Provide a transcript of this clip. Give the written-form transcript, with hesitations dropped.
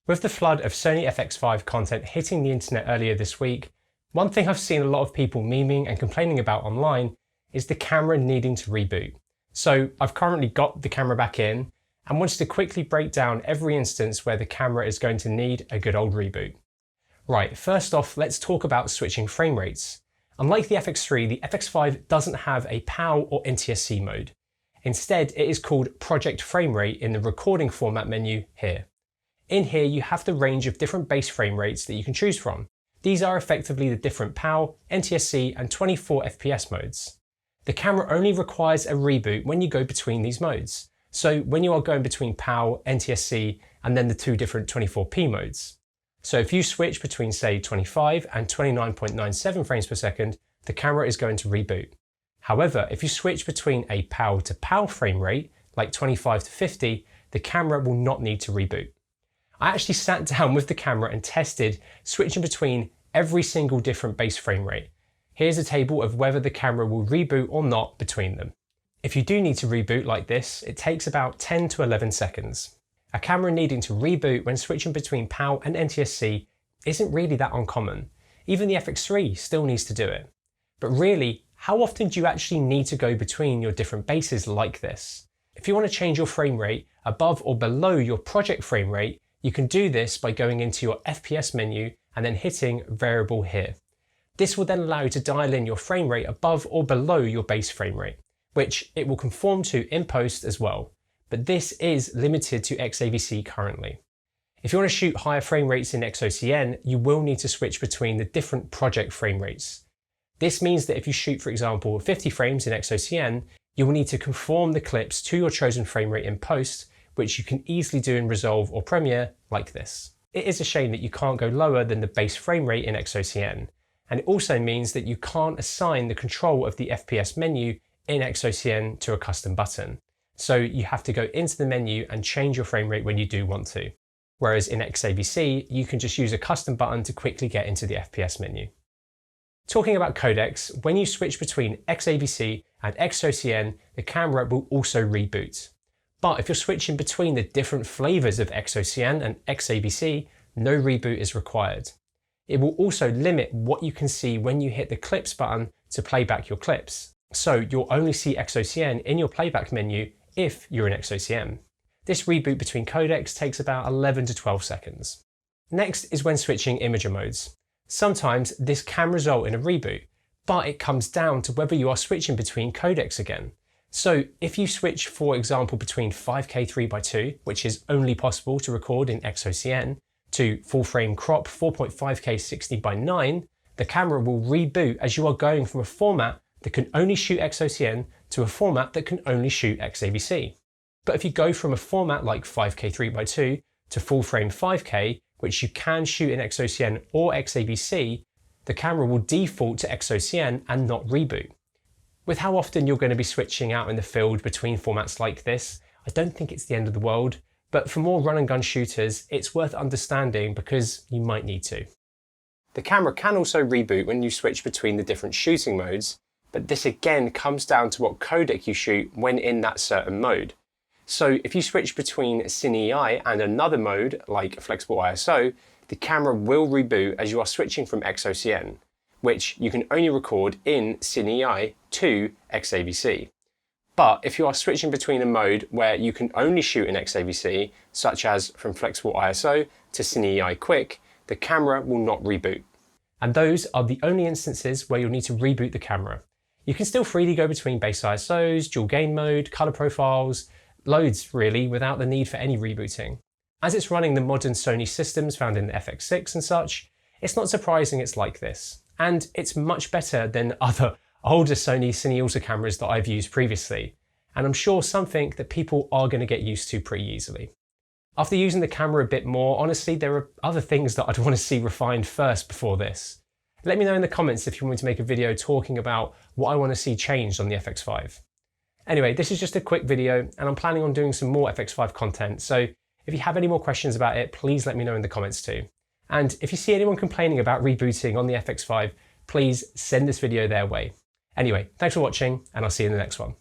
With the flood of Sony FX5 content hitting the internet earlier this week, one thing I've seen a lot of people memeing and complaining about online is the camera needing to reboot. So I've currently got the camera back in and wanted to quickly break down every instance where the camera is going to need a good old reboot. Right, first off, let's talk about switching frame rates. Unlike the FX3, the FX5 doesn't have a PAL or NTSC mode. Instead, it is called Project Frame Rate in the recording format menu here. In here, you have the range of different base frame rates that you can choose from. These are effectively the different PAL, NTSC, and 24 FPS modes. The camera only requires a reboot when you go between these modes. So when you are going between PAL, NTSC, and then the two different 24p modes. So if you switch between, say, 25 and 29.97 frames per second, the camera is going to reboot. However, if you switch between a PAL to PAL frame rate, like 25 to 50, the camera will not need to reboot. I actually sat down with the camera and tested switching between every single different base frame rate. Here's a table of whether the camera will reboot or not between them. If you do need to reboot like this, it takes about 10 to 11 seconds. A camera needing to reboot when switching between PAL and NTSC isn't really that uncommon. Even the FX3 still needs to do it. But really, how often do you actually need to go between your different bases like this? If you want to change your frame rate above or below your project frame rate, you can do this by going into your FPS menu and then hitting variable here. This will then allow you to dial in your frame rate above or below your base frame rate, which it will conform to in post as well. But this is limited to XAVC currently. If you want to shoot higher frame rates in XOCN, you will need to switch between the different project frame rates. This means that if you shoot, for example, 50 frames in XOCN, you will need to conform the clips to your chosen frame rate in post, which you can easily do in Resolve or Premiere like this. It is a shame that you can't go lower than the base frame rate in XOCN, and it also means that you can't assign the control of the FPS menu in XOCN to a custom button. So you have to go into the menu and change your frame rate when you do want to. Whereas in XAVC, you can just use a custom button to quickly get into the FPS menu. Talking about codecs, when you switch between XAVC and XOCN, the camera will also reboot. But if you're switching between the different flavors of XOCN and XAVC, no reboot is required. It will also limit what you can see when you hit the clips button to play back your clips. So you'll only see XOCN in your playback menu if you're in XOCN. This reboot between codecs takes about 11 to 12 seconds. Next is when switching imager modes. Sometimes this can result in a reboot, but it comes down to whether you are switching between codecs again. So if you switch, for example, between 5K 3x2, which is only possible to record in XOCN, to full frame crop 4.5K 60x9, the camera will reboot as you are going from a format that can only shoot XOCN to a format that can only shoot XAVC. But if you go from a format like 5K 3x2 to full frame 5K, which you can shoot in XOCN or XAVC, the camera will default to XOCN and not reboot. With how often you're going to be switching out in the field between formats like this, I don't think it's the end of the world, but for more run and gun shooters, it's worth understanding because you might need to. The camera can also reboot when you switch between the different shooting modes, but this again comes down to what codec you shoot when in that certain mode. So if you switch between CineEI and another mode, like Flexible ISO, the camera will reboot as you are switching from XOCN, which you can only record in CineEI to XAVC. But if you are switching between a mode where you can only shoot in XAVC, such as from Flexible ISO to CineEI Quick, the camera will not reboot. And those are the only instances where you'll need to reboot the camera. You can still freely go between base ISOs, dual gain mode, color profiles, loads really, without the need for any rebooting. As it's running the modern Sony systems found in the FX6 and such, it's not surprising it's like this. And it's much better than other older Sony Cine cameras that I've used previously. And I'm sure something that people are going to get used to pretty easily. After using the camera a bit more, honestly, there are other things that I'd want to see refined first before this. Let me know in the comments if you want me to make a video talking about what I want to see changed on the FX5. Anyway, this is just a quick video and I'm planning on doing some more FX5 content, so if you have any more questions about it, please let me know in the comments too. And if you see anyone complaining about rebooting on the FX5, please send this video their way. Anyway, thanks for watching and I'll see you in the next one.